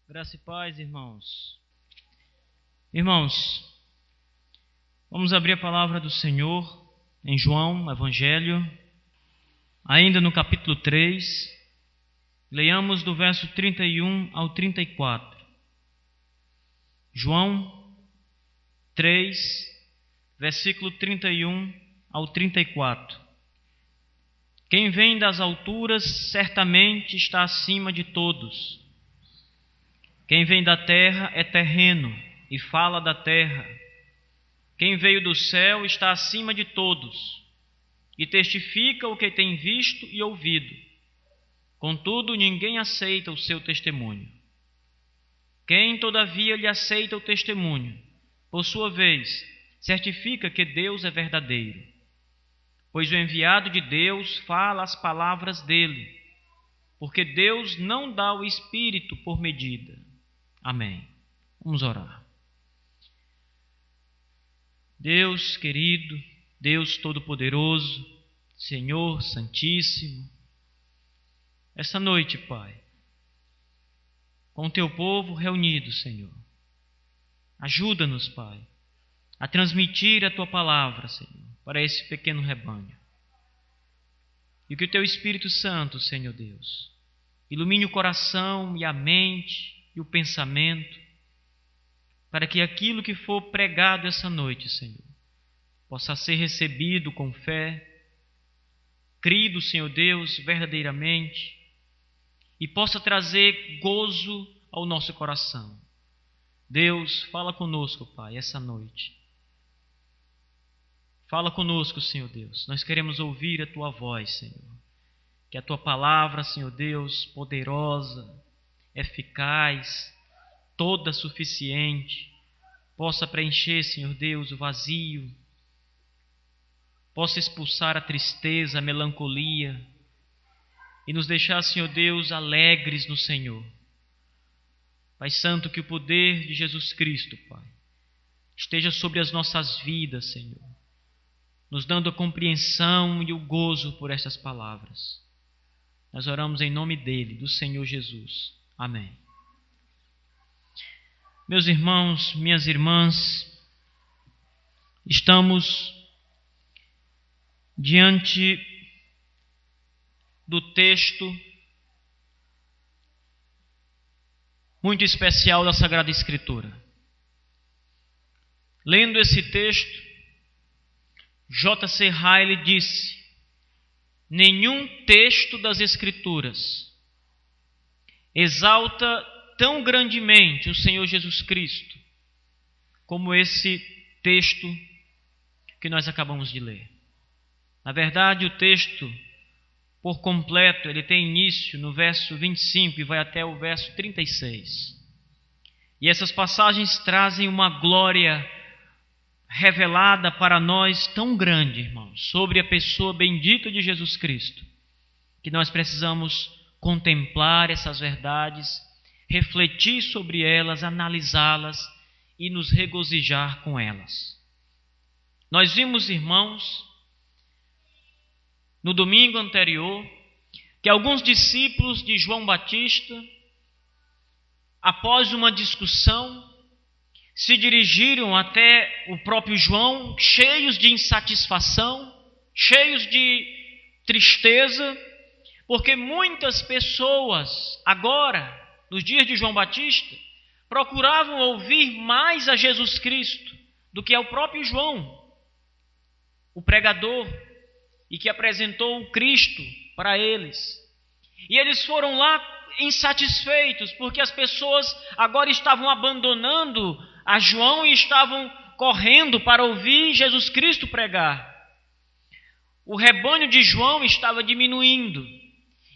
Graça e paz, irmãos. Irmãos, vamos abrir a palavra do Senhor em João, Evangelho, ainda no capítulo 3. Leiamos do verso 31 ao 34. João 3, versículo 31 ao 34. Quem vem das alturas certamente está acima de todos. Quem vem da terra é terreno e fala da terra. Quem veio do céu está acima de todos e testifica o que tem visto e ouvido. Contudo, ninguém aceita o seu testemunho. Quem, todavia, lhe aceita o testemunho, por sua vez, certifica que Deus é verdadeiro. Pois o enviado de Deus fala as palavras dele, porque Deus não dá o Espírito por medida. Amém. Vamos orar. Deus querido, Deus todo-poderoso, Senhor Santíssimo, essa noite, Pai, com o Teu povo reunido, Senhor, ajuda-nos, Pai, a transmitir a Tua palavra, Senhor, para esse pequeno rebanho. E que o Teu Espírito Santo, Senhor Deus, ilumine o coração e a mente e o pensamento, para que aquilo que for pregado essa noite, Senhor, possa ser recebido com fé, crido, Senhor Deus, verdadeiramente, e possa trazer gozo ao nosso coração. Deus, fala conosco, Pai, essa noite. Fala conosco, Senhor Deus. Nós queremos ouvir a Tua voz, Senhor. Que a Tua palavra, Senhor Deus, poderosa, eficaz, toda suficiente, possa preencher, Senhor Deus, o vazio, possa expulsar a tristeza, a melancolia e nos deixar, Senhor Deus, alegres no Senhor. Pai Santo, que o poder de Jesus Cristo, Pai, esteja sobre as nossas vidas, Senhor, nos dando a compreensão e o gozo por estas palavras. Nós oramos em nome dele, do Senhor Jesus. Amém. Meus irmãos, minhas irmãs, estamos diante do texto muito especial da Sagrada Escritura. Lendo esse texto, J.C. Ryle disse: nenhum texto das Escrituras exalta tão grandemente o Senhor Jesus Cristo como esse texto que nós acabamos de ler. Na verdade, o texto por completo, ele tem início no verso 25 e vai até o verso 36. E essas passagens trazem uma glória revelada para nós tão grande, irmãos, sobre a pessoa bendita de Jesus Cristo, que nós precisamos contemplar essas verdades, refletir sobre elas, analisá-las e nos regozijar com elas. Nós vimos, irmãos, no domingo anterior, que alguns discípulos de João Batista, após uma discussão, se dirigiram até o próprio João, cheios de insatisfação, cheios de tristeza, porque muitas pessoas, agora, nos dias de João Batista, procuravam ouvir mais a Jesus Cristo do que ao próprio João, o pregador, e que apresentou o Cristo para eles. E eles foram lá insatisfeitos, porque as pessoas agora estavam abandonando a João e estavam correndo para ouvir Jesus Cristo pregar. O rebanho de João estava diminuindo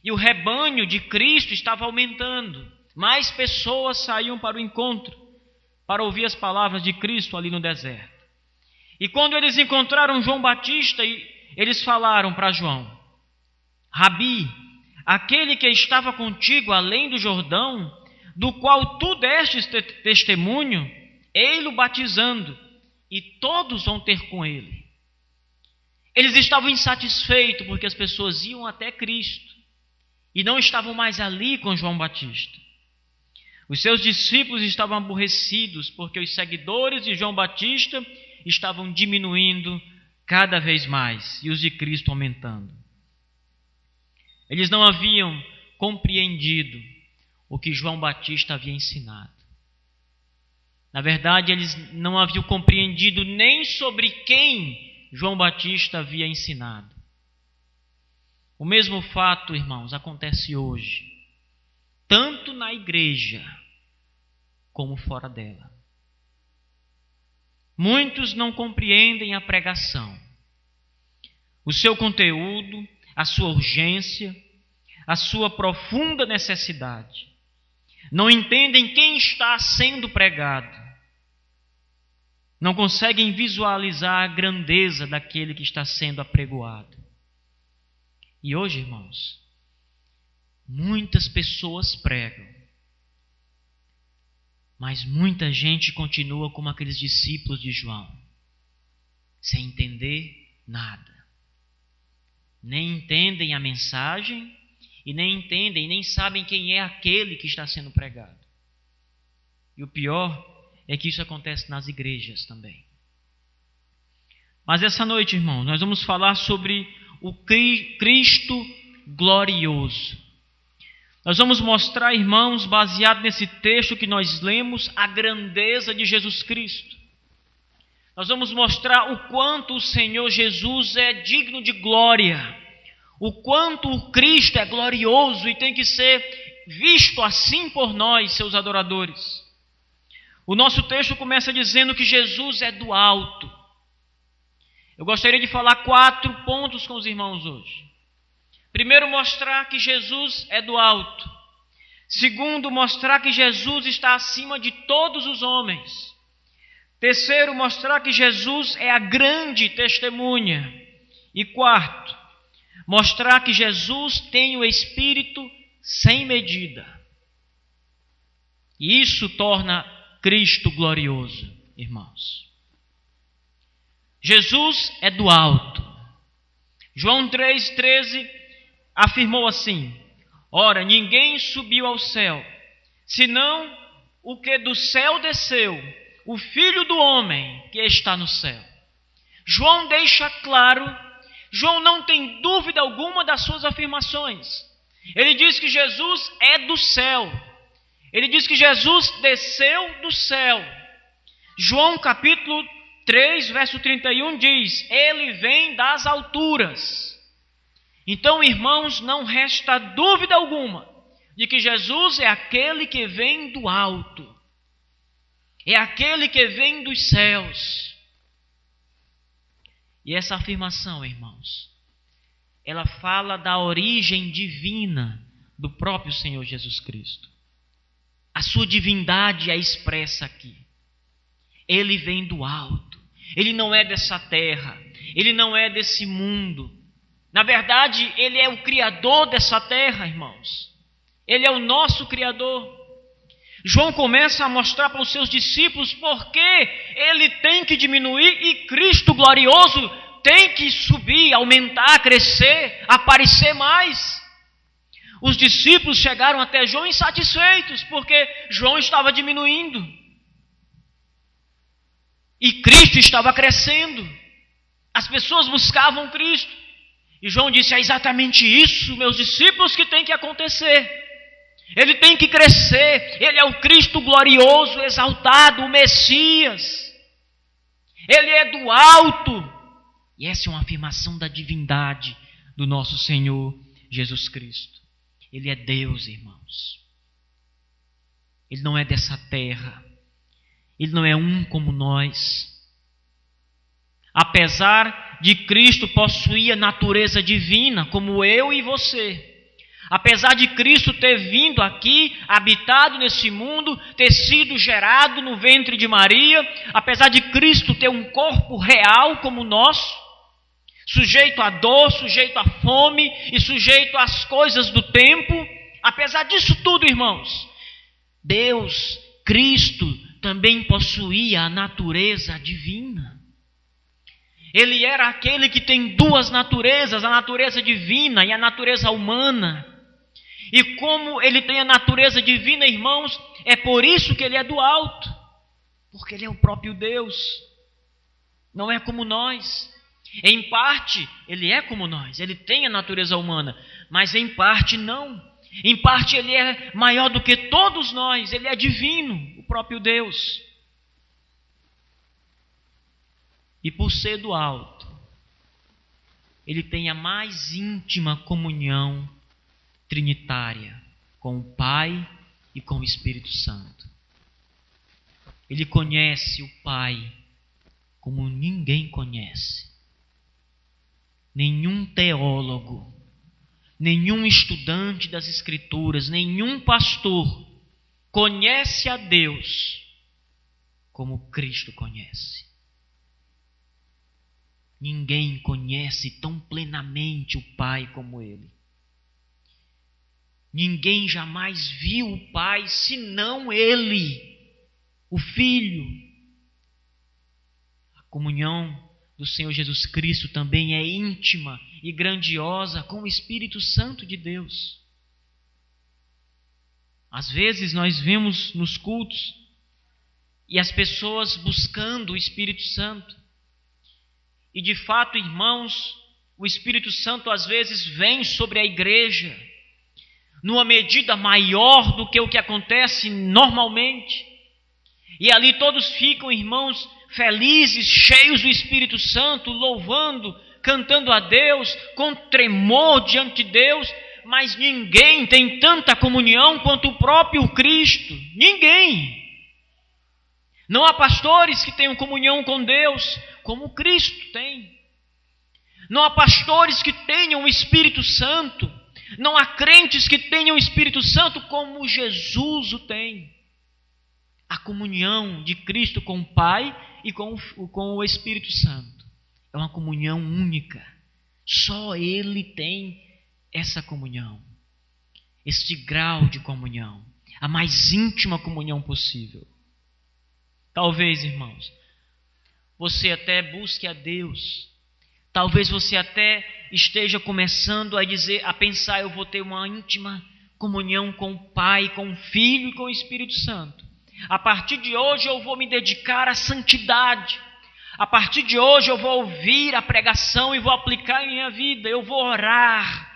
e o rebanho de Cristo estava aumentando. Mais pessoas saíam para o encontro para ouvir as palavras de Cristo ali no deserto. E quando eles encontraram João Batista, eles falaram para João: Rabi, aquele que estava contigo além do Jordão, do qual tu destes testemunho, ei-lo batizando, e todos vão ter com ele. Eles estavam insatisfeitos porque as pessoas iam até Cristo e não estavam mais ali com João Batista. Os seus discípulos estavam aborrecidos porque os seguidores de João Batista estavam diminuindo cada vez mais e os de Cristo aumentando. Eles não haviam compreendido o que João Batista havia ensinado. Na verdade, eles não haviam compreendido nem sobre quem João Batista havia ensinado. O mesmo fato, irmãos, acontece hoje, tanto na igreja como fora dela. Muitos não compreendem a pregação, o seu conteúdo, a sua urgência, a sua profunda necessidade. Não entendem quem está sendo pregado. Não conseguem visualizar a grandeza daquele que está sendo apregoado. E hoje, irmãos, muitas pessoas pregam, mas muita gente continua como aqueles discípulos de João, sem entender nada. Nem entendem a mensagem e nem entendem, nem sabem quem é aquele que está sendo pregado. E o pior é que isso acontece nas igrejas também. Mas essa noite, irmão, nós vamos falar sobre o Cristo glorioso. Nós vamos mostrar, irmãos, baseado nesse texto que nós lemos, a grandeza de Jesus Cristo. Nós vamos mostrar o quanto o Senhor Jesus é digno de glória, o quanto o Cristo é glorioso e tem que ser visto assim por nós, seus adoradores. O nosso texto começa dizendo que Jesus é do alto. Eu gostaria de falar 4 pontos com os irmãos hoje. Primeiro, mostrar que Jesus é do alto. Segundo, mostrar que Jesus está acima de todos os homens. Terceiro, mostrar que Jesus é a grande testemunha. E quarto, mostrar que Jesus tem o Espírito sem medida. E isso torna Cristo glorioso, irmãos. Jesus é do alto. João 3,13 afirmou assim: ora, ninguém subiu ao céu, senão o que do céu desceu, o Filho do homem que está no céu. João deixa claro, João não tem dúvida alguma das suas afirmações. Ele diz que Jesus é do céu. Ele diz que Jesus desceu do céu. João capítulo 3, verso 31 diz: ele vem das alturas. Então, irmãos, não resta dúvida alguma de que Jesus é aquele que vem do alto. É aquele que vem dos céus. E essa afirmação, irmãos, ela fala da origem divina do próprio Senhor Jesus Cristo. A sua divindade é expressa aqui. Ele vem do alto. Ele não é dessa terra. Ele não é desse mundo. Na verdade, Ele é o Criador dessa terra, irmãos. Ele é o nosso Criador. João começa a mostrar para os seus discípulos por que Ele tem que diminuir e Cristo glorioso tem que subir, aumentar, crescer, aparecer mais. Os discípulos chegaram até João insatisfeitos porque João estava diminuindo e Cristo estava crescendo. As pessoas buscavam Cristo. E João disse: é exatamente isso, meus discípulos, que tem que acontecer. Ele tem que crescer. Ele é o Cristo glorioso, exaltado, o Messias. Ele é do alto. E essa é uma afirmação da divindade do nosso Senhor Jesus Cristo. Ele é Deus, irmãos. Ele não é dessa terra. Ele não é um como nós. Apesar de Cristo possuir a natureza divina, como eu e você. Apesar de Cristo ter vindo aqui, habitado nesse mundo, ter sido gerado no ventre de Maria, apesar de Cristo ter um corpo real como o nosso, sujeito à dor, sujeito à fome e sujeito às coisas do tempo, apesar disso tudo, irmãos, Deus, Cristo, também possuía a natureza divina. Ele era aquele que tem duas naturezas, a natureza divina e a natureza humana. E como ele tem a natureza divina, irmãos, é por isso que ele é do alto. Porque ele é o próprio Deus. Não é como nós. Em parte, ele é como nós. Ele tem a natureza humana. Mas em parte, não. Em parte, ele é maior do que todos nós. Ele é divino, o próprio Deus. E por ser do alto, ele tem a mais íntima comunhão trinitária com o Pai e com o Espírito Santo. Ele conhece o Pai como ninguém conhece. Nenhum teólogo, nenhum estudante das Escrituras, nenhum pastor conhece a Deus como Cristo conhece. Ninguém conhece tão plenamente o Pai como Ele. Ninguém jamais viu o Pai senão Ele, o Filho. A comunhão do Senhor Jesus Cristo também é íntima e grandiosa com o Espírito Santo de Deus. Às vezes nós vemos nos cultos e as pessoas buscando o Espírito Santo. E de fato, irmãos, o Espírito Santo às vezes vem sobre a igreja numa medida maior do que o que acontece normalmente. E ali todos ficam, irmãos, felizes, cheios do Espírito Santo, louvando, cantando a Deus, com tremor diante de Deus, mas ninguém tem tanta comunhão quanto o próprio Cristo. Ninguém. Não há pastores que tenham comunhão com Deus como Cristo tem. Não há pastores que tenham o Espírito Santo. Não há crentes que tenham o Espírito Santo como Jesus o tem. A comunhão de Cristo com o Pai e com o Espírito Santo é uma comunhão única. Só Ele tem essa comunhão, este grau de comunhão, a mais íntima comunhão possível. Talvez, irmãos, você até busque a Deus. Talvez você até esteja começando a pensar, eu vou ter uma íntima comunhão com o Pai, com o Filho e com o Espírito Santo. A partir de hoje eu vou me dedicar à santidade. A partir de hoje eu vou ouvir a pregação e vou aplicar em minha vida. Eu vou orar.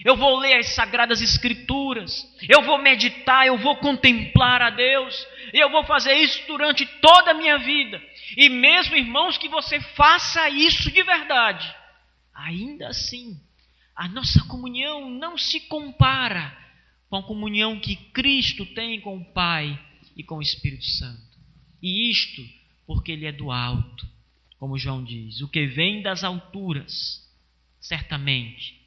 Eu vou ler as Sagradas Escrituras. Eu vou meditar, eu vou contemplar a Deus. E eu vou fazer isso durante toda a minha vida. E mesmo, irmãos, que você faça isso de verdade, ainda assim, a nossa comunhão não se compara com a comunhão que Cristo tem com o Pai e com o Espírito Santo. E isto porque Ele é do alto, como João diz. O que vem das alturas, certamente,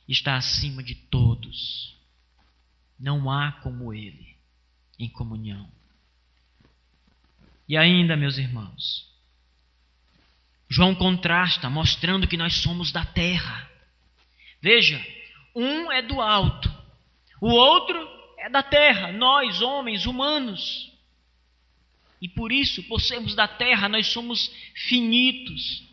está acima de todos. Não há como Ele em comunhão. E ainda, meus irmãos, João contrasta, mostrando que nós somos da terra. Veja, um é do alto, o outro é da terra, nós, homens, humanos. E por isso, por sermos da terra, nós somos finitos,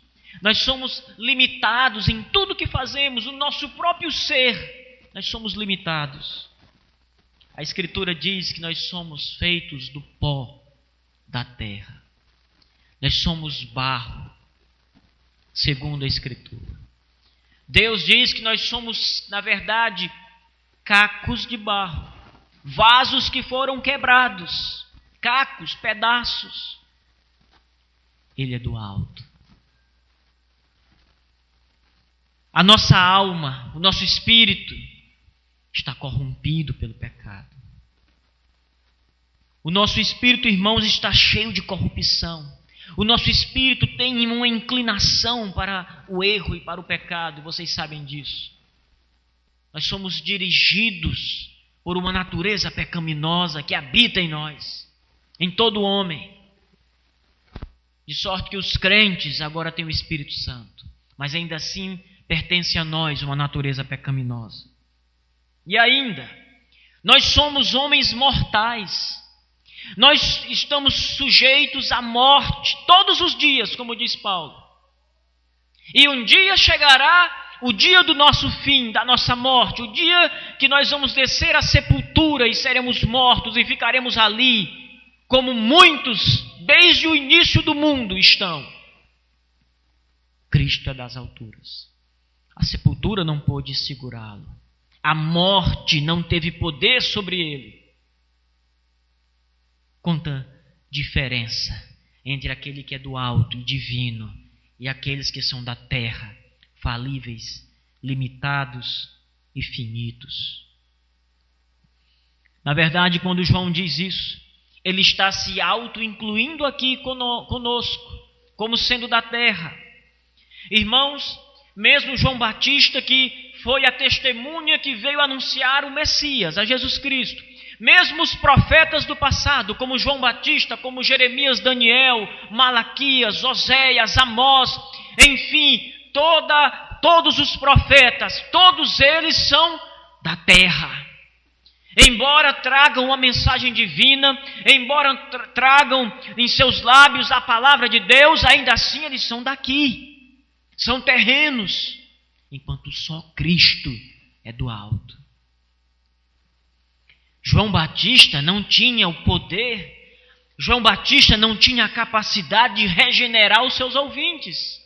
nós somos limitados em tudo que fazemos, o nosso próprio ser, nós somos limitados. A Escritura diz que nós somos feitos do pó da terra. Nós somos barro, segundo a Escritura. Deus diz que nós somos, na verdade, cacos de barro, vasos que foram quebrados, cacos, pedaços. Ele é do alto. A nossa alma, o nosso espírito está corrompido pelo pecado. O nosso espírito, irmãos, está cheio de corrupção. O nosso espírito tem uma inclinação para o erro e para o pecado. Vocês sabem disso. Nós somos dirigidos por uma natureza pecaminosa que habita em nós, em todo homem. De sorte que os crentes agora têm o Espírito Santo, mas ainda assim pertence a nós uma natureza pecaminosa. E ainda, nós somos homens mortais. Nós estamos sujeitos à morte todos os dias, como diz Paulo. E um dia chegará o dia do nosso fim, da nossa morte, o dia que nós vamos descer à sepultura e seremos mortos e ficaremos ali, como muitos desde o início do mundo estão. Cristo é das alturas. A sepultura não pôde segurá-lo. A morte não teve poder sobre ele. Quanta diferença entre aquele que é do alto e divino e aqueles que são da terra, falíveis, limitados e finitos. Na verdade, quando João diz isso, ele está se auto-incluindo aqui conosco, como sendo da terra. Irmãos, mesmo João Batista, que foi a testemunha que veio anunciar o Messias, a Jesus Cristo, mesmo os profetas do passado, como João Batista, como Jeremias, Daniel, Malaquias, Oséias, Amós, enfim, todos os profetas, todos eles são da terra. Embora tragam uma mensagem divina, embora tragam em seus lábios a palavra de Deus, ainda assim eles são daqui, são terrenos, enquanto só Cristo é do alto. João Batista não tinha o poder, João Batista não tinha a capacidade de regenerar os seus ouvintes.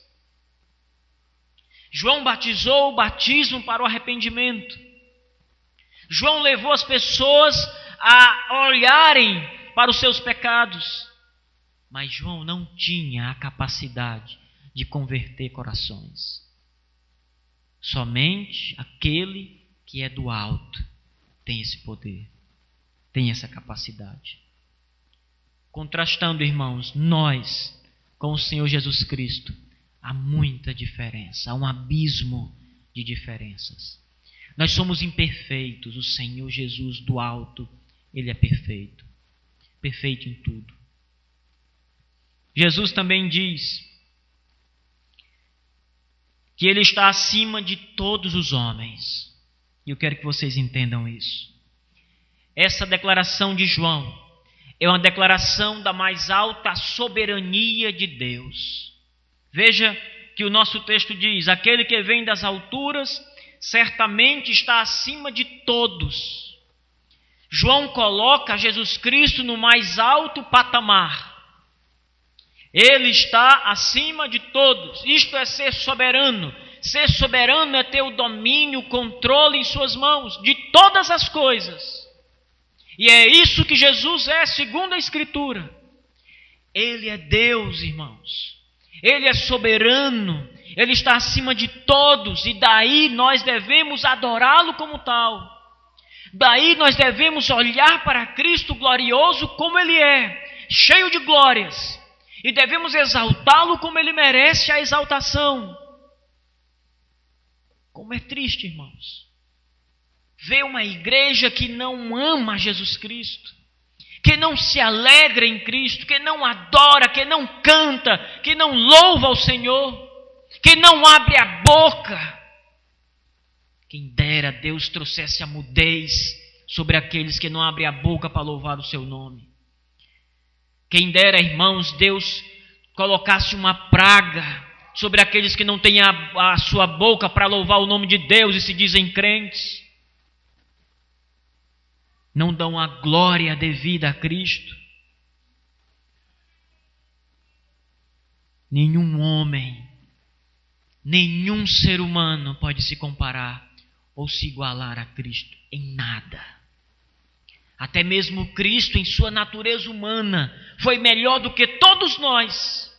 João batizou o batismo para o arrependimento. João levou as pessoas a olharem para os seus pecados. Mas João não tinha a capacidade de converter corações. Somente aquele que é do alto tem esse poder, tem essa capacidade. Contrastando, irmãos, nós com o Senhor Jesus Cristo, há muita diferença, há um abismo de diferenças. Nós somos imperfeitos, o Senhor Jesus do alto, Ele é perfeito, perfeito em tudo. Jesus também diz que Ele está acima de todos os homens. E eu quero que vocês entendam isso. Essa declaração de João é uma declaração da mais alta soberania de Deus. Veja que o nosso texto diz: aquele que vem das alturas certamente está acima de todos. João coloca Jesus Cristo no mais alto patamar. Ele está acima de todos. Isto é ser soberano. Ser soberano é ter o domínio, o controle em suas mãos de todas as coisas. E é isso que Jesus é, segundo a Escritura. Ele é Deus, irmãos. Ele é soberano. Ele está acima de todos. E daí nós devemos adorá-lo como tal. Daí nós devemos olhar para Cristo glorioso como Ele é, cheio de glórias. E devemos exaltá-lo como Ele merece a exaltação. Como é triste, irmãos, ver uma igreja que não ama Jesus Cristo, que não se alegra em Cristo, que não adora, que não canta, que não louva ao Senhor, que não abre a boca. Quem dera Deus trouxesse a mudez sobre aqueles que não abrem a boca para louvar o seu nome. Quem dera, irmãos, Deus colocasse uma praga sobre aqueles que não têm a sua boca para louvar o nome de Deus e se dizem crentes. Não dão a glória devida a Cristo. Nenhum homem, nenhum ser humano pode se comparar ou se igualar a Cristo em nada. Até mesmo Cristo, em sua natureza humana, foi melhor do que todos nós.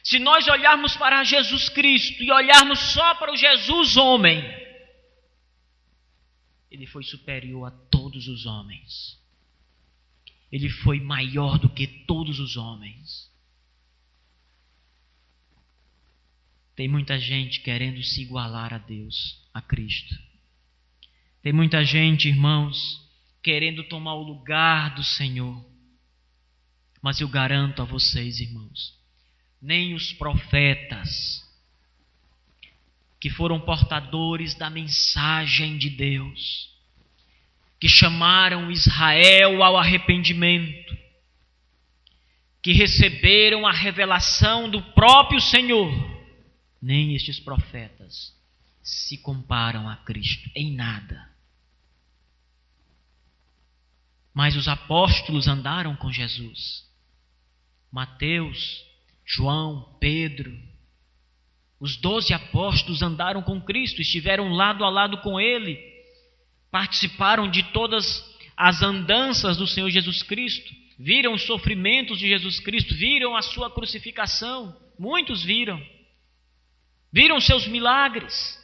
Se nós olharmos para Jesus Cristo e olharmos só para o Jesus homem, Ele foi superior a todos os homens. Ele foi maior do que todos os homens. Tem muita gente querendo se igualar a Deus, a Cristo. Tem muita gente, irmãos, querendo tomar o lugar do Senhor. Mas eu garanto a vocês, irmãos, nem os profetas que foram portadores da mensagem de Deus, que chamaram Israel ao arrependimento, que receberam a revelação do próprio Senhor, nem estes profetas se comparam a Cristo em nada. Mas os apóstolos andaram com Jesus. Mateus, João, Pedro, os 12 apóstolos andaram com Cristo, estiveram lado a lado com Ele, participaram de todas as andanças do Senhor Jesus Cristo, viram os sofrimentos de Jesus Cristo, viram a sua crucificação, muitos viram seus milagres,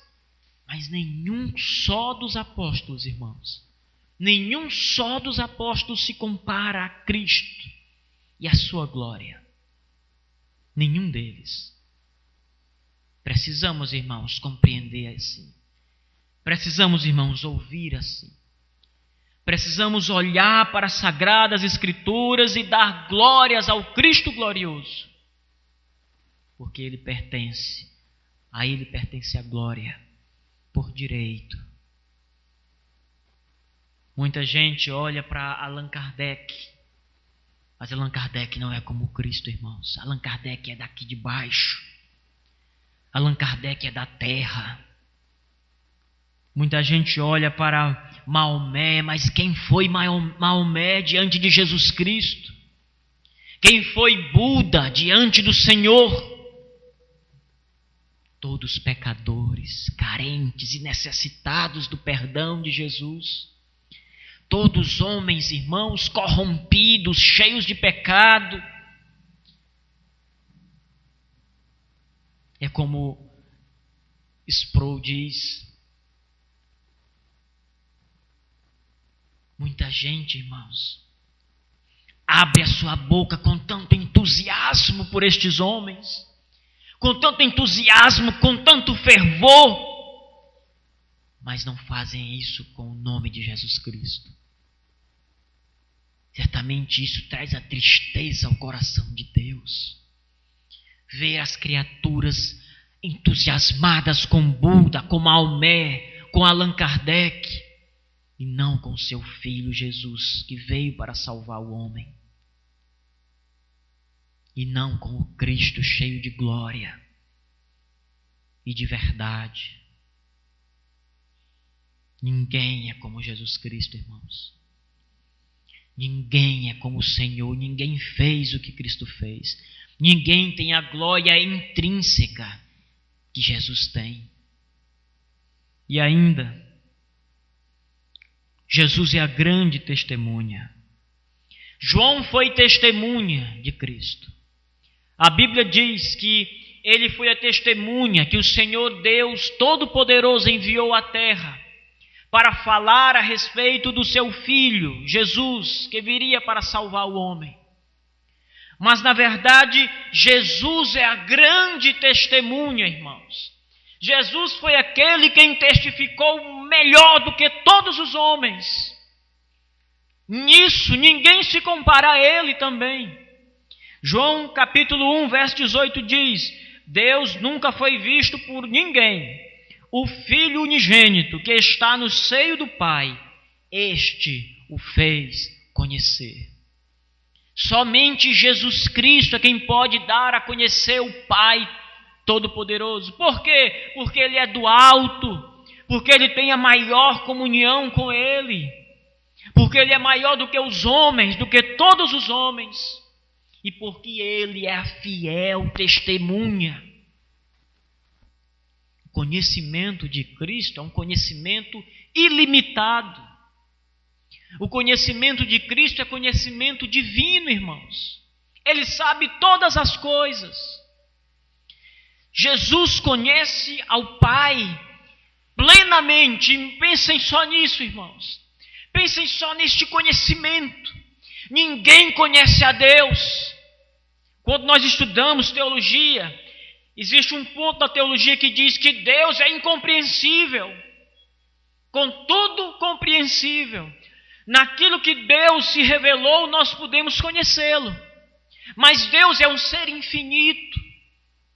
mas nenhum só dos apóstolos, irmãos, nenhum só dos apóstolos se compara a Cristo e a sua glória. Nenhum deles. Precisamos, irmãos, compreender assim. Precisamos, irmãos, ouvir assim. Precisamos olhar para as sagradas Escrituras e dar glórias ao Cristo glorioso. Porque a Ele pertence a glória por direito. Muita gente olha para Allan Kardec, mas Allan Kardec não é como Cristo, irmãos. Allan Kardec é daqui de baixo. Allan Kardec é da terra. Muita gente olha para Maomé, mas quem foi Maomé diante de Jesus Cristo? Quem foi Buda diante do Senhor? Todos pecadores, carentes e necessitados do perdão de Jesus. Todos homens, irmãos, corrompidos, cheios de pecado. É como Sproul diz. Muita gente, irmãos, abre a sua boca com tanto entusiasmo por estes homens, com tanto entusiasmo, com tanto fervor, mas não fazem isso com o nome de Jesus Cristo. Certamente isso traz a tristeza ao coração de Deus. Ver as criaturas entusiasmadas com Buda, com Maomé, com Allan Kardec, e não com seu Filho Jesus, que veio para salvar o homem. E não com o Cristo cheio de glória e de verdade. Ninguém é como Jesus Cristo, irmãos. Ninguém é como o Senhor, ninguém fez o que Cristo fez. Ninguém tem a glória intrínseca que Jesus tem. E ainda, Jesus é a grande testemunha. João foi testemunha de Cristo. A Bíblia diz que ele foi a testemunha que o Senhor Deus Todo-Poderoso enviou à terra para falar a respeito do seu Filho, Jesus, que viria para salvar o homem. Mas, na verdade, Jesus é a grande testemunha, irmãos. Jesus foi aquele quem testificou melhor do que todos os homens. Nisso, ninguém se compara a ele também. João capítulo 1, verso 18 diz: Deus nunca foi visto por ninguém. O Filho unigênito que está no seio do Pai, este o fez conhecer. Somente Jesus Cristo é quem pode dar a conhecer o Pai Todo-Poderoso. Por quê? Porque Ele é do alto, porque Ele tem a maior comunhão com Ele, porque Ele é maior do que os homens, do que todos os homens, e porque Ele é a fiel testemunha. O conhecimento de Cristo é um conhecimento ilimitado. O conhecimento de Cristo é conhecimento divino, irmãos. Ele sabe todas as coisas. Jesus conhece ao Pai plenamente. Pensem só nisso, irmãos. Pensem só neste conhecimento. Ninguém conhece a Deus. Quando nós estudamos teologia, existe um ponto da teologia que diz que Deus é incompreensível. Contudo, compreensível. Naquilo que Deus se revelou, nós podemos conhecê-lo. Mas Deus é um ser infinito.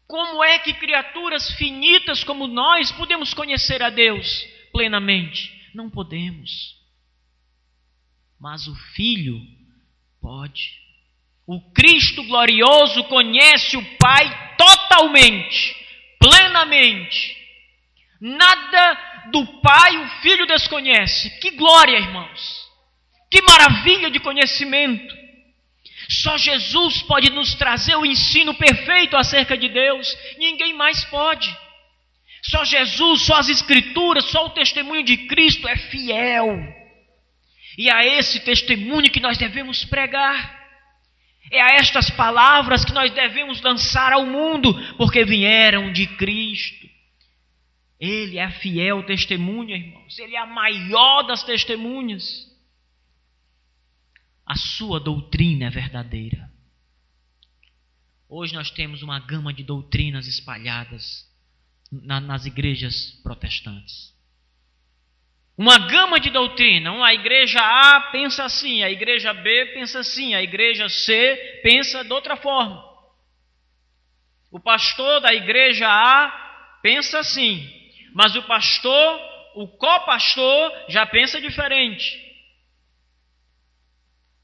Como é que criaturas finitas como nós podemos conhecer a Deus plenamente? Não podemos. Mas o Filho pode. O Cristo glorioso conhece o Pai totalmente, plenamente. Nada do Pai o Filho desconhece. Que glória, irmãos! Que maravilha de conhecimento! Só Jesus pode nos trazer o ensino perfeito acerca de Deus. Ninguém mais pode. Só Jesus, só as Escrituras, só o testemunho de Cristo é fiel. E a esse testemunho que nós devemos pregar. É a estas palavras que nós devemos lançar ao mundo, porque vieram de Cristo. Ele é a fiel testemunha, irmãos. Ele é a maior das testemunhas. A sua doutrina é verdadeira. Hoje nós temos uma gama de doutrinas espalhadas nas igrejas protestantes. Uma gama de doutrina. A igreja A pensa assim, a igreja B pensa assim, a igreja C pensa de outra forma. O pastor da igreja A pensa assim, mas o pastor, o copastor, já pensa diferente.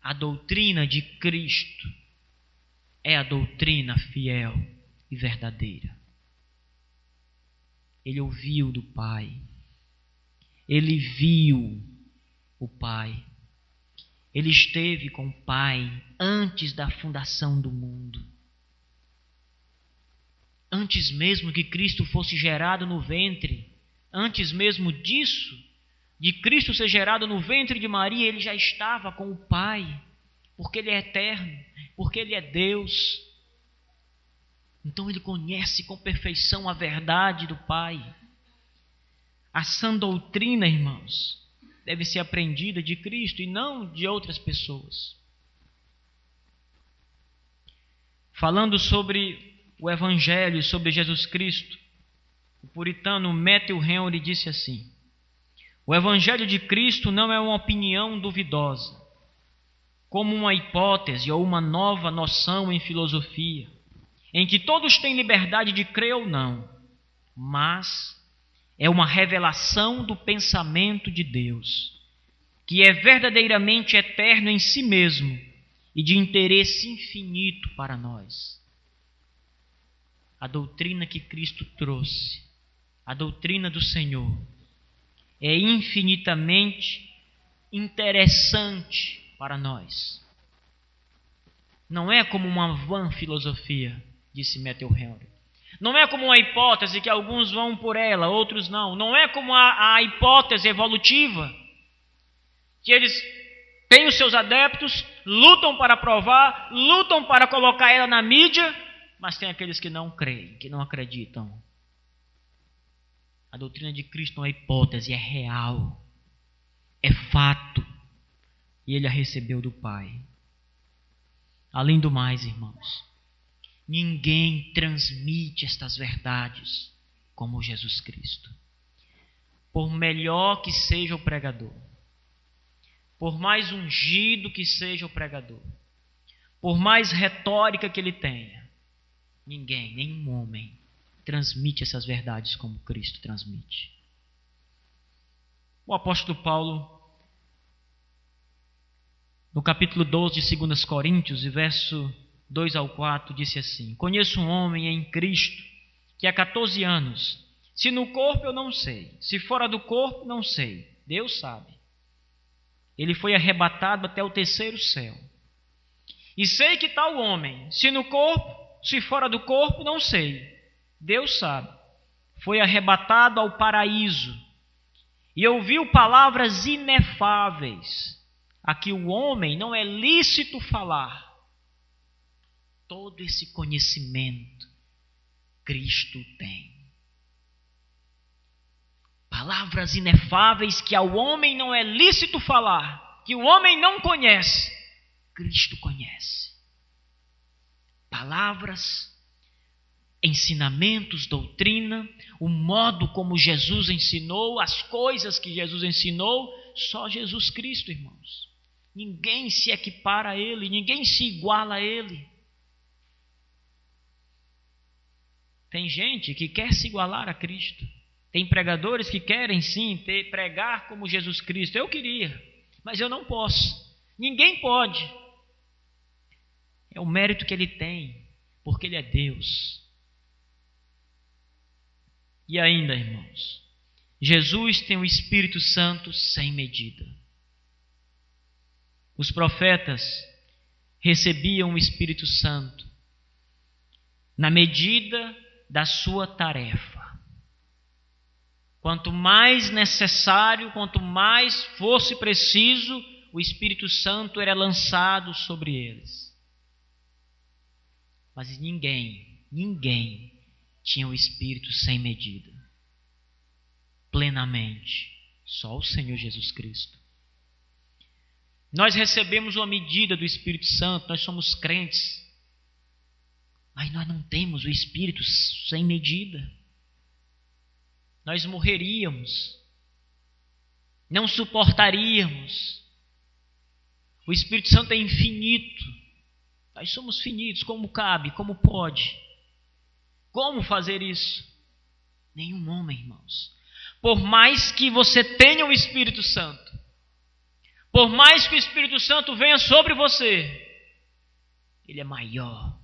A doutrina de Cristo é a doutrina fiel e verdadeira. Ele ouviu do Pai. Ele viu o Pai. Ele esteve com o Pai antes da fundação do mundo. Antes mesmo que Cristo fosse gerado no ventre, antes mesmo disso, de Cristo ser gerado no ventre de Maria, ele já estava com o Pai, porque ele é eterno, porque ele é Deus. Então ele conhece com perfeição a verdade do Pai. A sã doutrina, irmãos, deve ser aprendida de Cristo e não de outras pessoas. Falando sobre o Evangelho, sobre Jesus Cristo, o puritano Matthew Henry disse assim: o Evangelho de Cristo não é uma opinião duvidosa, como uma hipótese ou uma nova noção em filosofia, em que todos têm liberdade de crer ou não, mas é uma revelação do pensamento de Deus, que é verdadeiramente eterno em si mesmo e de interesse infinito para nós. A doutrina que Cristo trouxe, a doutrina do Senhor, é infinitamente interessante para nós. Não é como uma vã filosofia, disse Matthew Henry. Não é como uma hipótese que alguns vão por ela, outros não. Não é como a hipótese evolutiva, que eles têm os seus adeptos, lutam para provar, lutam para colocar ela na mídia, mas tem aqueles que não creem, que não acreditam. A doutrina de Cristo não é hipótese, é real, é fato, e ele a recebeu do Pai. Além do mais, irmãos, ninguém transmite estas verdades como Jesus Cristo. Por melhor que seja o pregador, por mais ungido que seja o pregador, por mais retórica que ele tenha, ninguém, nenhum homem, transmite essas verdades como Cristo transmite. O apóstolo Paulo, no capítulo 12 de 2 Coríntios, verso 2 ao 4, disse assim: conheço um homem em Cristo que há 14 anos, se no corpo eu não sei, se fora do corpo não sei, Deus sabe. Ele foi arrebatado até o 3º céu. E sei que tal homem, se no corpo, se fora do corpo, não sei, Deus sabe, foi arrebatado ao paraíso e ouviu palavras inefáveis, a que o homem não é lícito falar. Todo esse conhecimento Cristo tem. Palavras inefáveis que ao homem não é lícito falar, que o homem não conhece, Cristo conhece. Palavras, ensinamentos, doutrina, o modo como Jesus ensinou, as coisas que Jesus ensinou, só Jesus Cristo, irmãos. Ninguém se equipara a Ele, ninguém se iguala a Ele. Tem gente que quer se igualar a Cristo. Tem pregadores que querem sim pregar como Jesus Cristo. Eu queria, mas eu não posso. Ninguém pode. É o mérito que Ele tem, porque Ele é Deus. E ainda, irmãos, Jesus tem o Espírito Santo sem medida. Os profetas recebiam o Espírito Santo na medida da sua tarefa. Quanto mais necessário, quanto mais fosse preciso, o Espírito Santo era lançado sobre eles. Mas ninguém tinha o Espírito sem medida, plenamente. Só o Senhor Jesus Cristo. Nós recebemos uma medida do Espírito Santo, nós somos crentes, mas nós não temos o Espírito sem medida. Nós morreríamos, não suportaríamos. O Espírito Santo é infinito, nós somos finitos, como cabe, como pode. Como fazer isso? Nenhum homem, irmãos. Por mais que você tenha o Espírito Santo, por mais que o Espírito Santo venha sobre você, ele é maior,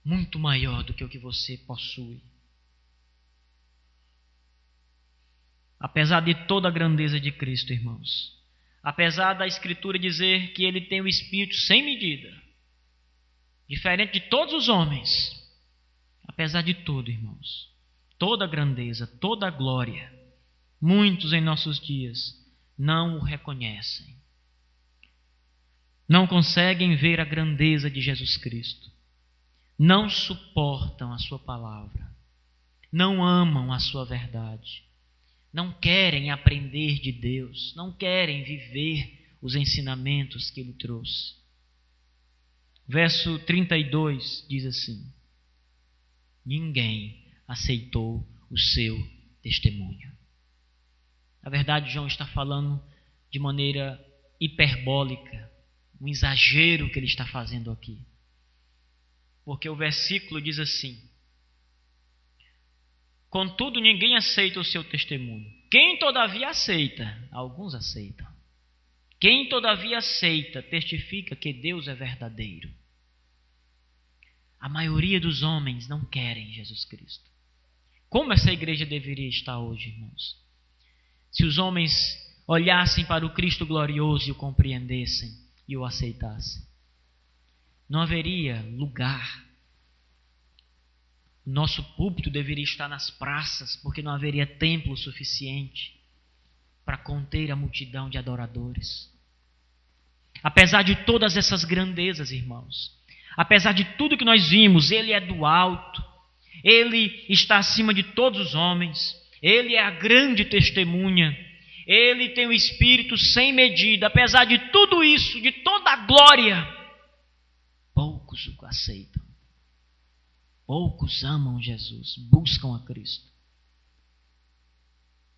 muito maior do que o que você possui. Apesar de toda a grandeza de Cristo, irmãos, apesar da Escritura dizer que ele tem o Espírito sem medida, diferente de todos os homens, apesar de tudo, irmãos, toda a grandeza, toda a glória, muitos em nossos dias não o reconhecem. Não conseguem ver a grandeza de Jesus Cristo. Não suportam a sua palavra. Não amam a sua verdade. Não querem aprender de Deus. Não querem viver os ensinamentos que Ele trouxe. Verso 32 diz assim: ninguém aceitou o seu testemunho. Na verdade, João está falando de maneira hiperbólica, um exagero que ele está fazendo aqui. Porque o versículo diz assim: contudo, ninguém aceita o seu testemunho. Quem todavia aceita, alguns aceitam. Quem todavia aceita, testifica que Deus é verdadeiro. A maioria dos homens não querem Jesus Cristo. Como essa igreja deveria estar hoje, irmãos? Se os homens olhassem para o Cristo glorioso e o compreendessem e o aceitassem. Não haveria lugar. O nosso púlpito deveria estar nas praças, porque não haveria templo suficiente para conter a multidão de adoradores. Apesar de todas essas grandezas, irmãos, apesar de tudo que nós vimos, Ele é do alto, Ele está acima de todos os homens, Ele é a grande testemunha, Ele tem o Espírito sem medida. Apesar de tudo isso, de toda a glória, poucos o aceitam. Poucos amam Jesus, buscam a Cristo.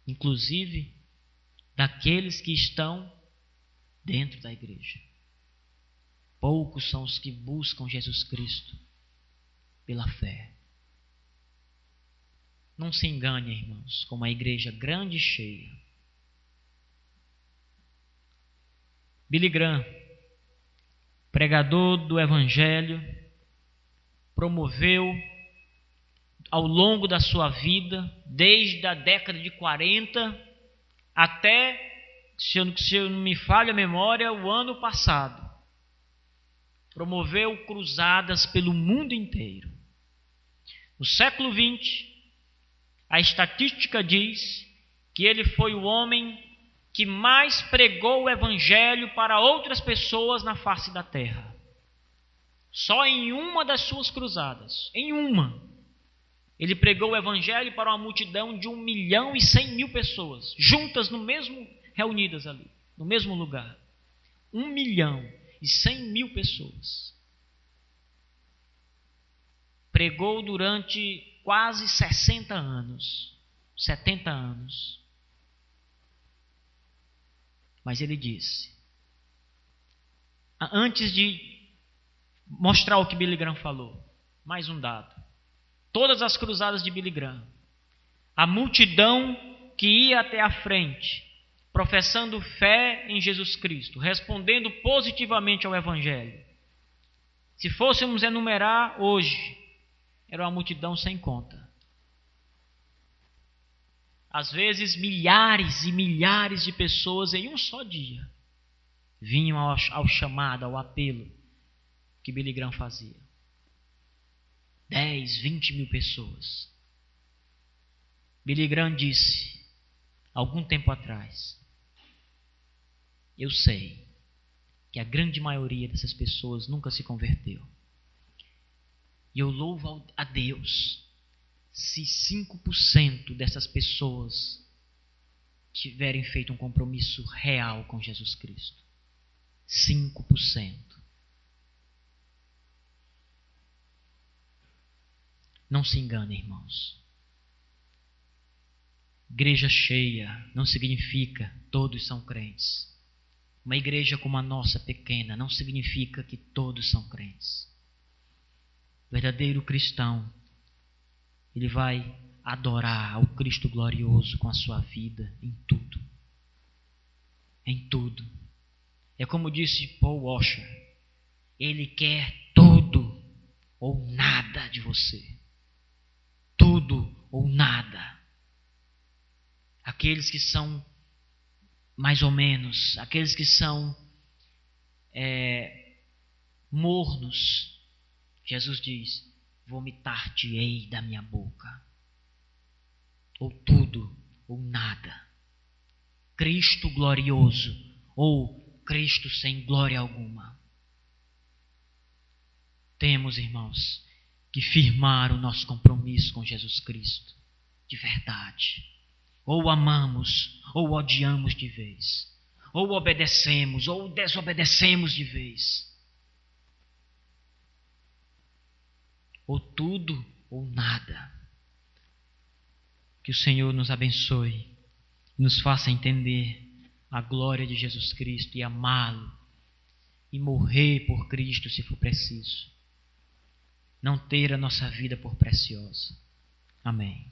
Inclusive, daqueles que estão dentro da igreja. Poucos são os que buscam Jesus Cristo pela fé. Não se engane, irmãos, com uma igreja grande e cheia. Billy Graham, pregador do Evangelho, promoveu ao longo da sua vida, desde a década de 40 até, se eu não me falha a memória, o ano passado. Promoveu cruzadas pelo mundo inteiro. No século XX, a estatística diz que ele foi o homem que mais pregou o Evangelho para outras pessoas na face da terra. Só em uma das suas cruzadas, em uma, ele pregou o Evangelho para uma multidão de 1.100.000 pessoas, juntas no mesmo, reunidas ali, no mesmo lugar. 1.100.000 pessoas. Pregou durante quase 60 anos, 70 anos. Mas ele disse, antes de mostrar o que Billy Graham falou, mais um dado. Todas as cruzadas de Billy Graham, a multidão que ia até a frente, professando fé em Jesus Cristo, respondendo positivamente ao Evangelho. Se fôssemos enumerar hoje, era uma multidão sem conta. às vezes milhares e milhares de pessoas em um só dia vinham ao chamado, ao apelo que Billy Graham fazia. 10, 20 mil pessoas. Billy Graham disse, algum tempo atrás, eu sei que a grande maioria dessas pessoas nunca se converteu. E eu louvo a Deus se 5% dessas pessoas tiverem feito um compromisso real com Jesus Cristo. 5%. Não se engane, irmãos. Igreja cheia não significa todos são crentes. Uma igreja como a nossa, pequena, não significa que todos são crentes. O verdadeiro cristão, ele vai adorar ao Cristo glorioso com a sua vida em tudo. Em tudo. É como disse Paul Washer, ele quer tudo ou nada de você. Tudo ou nada. Aqueles que são mais ou menos, aqueles que são mornos, Jesus diz, vomitar-te-ei da minha boca. Ou tudo ou nada. Cristo glorioso ou Cristo sem glória alguma. Temos, irmãos, que firmar o nosso compromisso com Jesus Cristo, de verdade. Ou amamos, ou odiamos de vez. Ou obedecemos, ou desobedecemos de vez. Ou tudo, ou nada. Que o Senhor nos abençoe, nos faça entender a glória de Jesus Cristo e amá-lo, e morrer por Cristo se for preciso. Não ter a nossa vida por preciosa. Amém.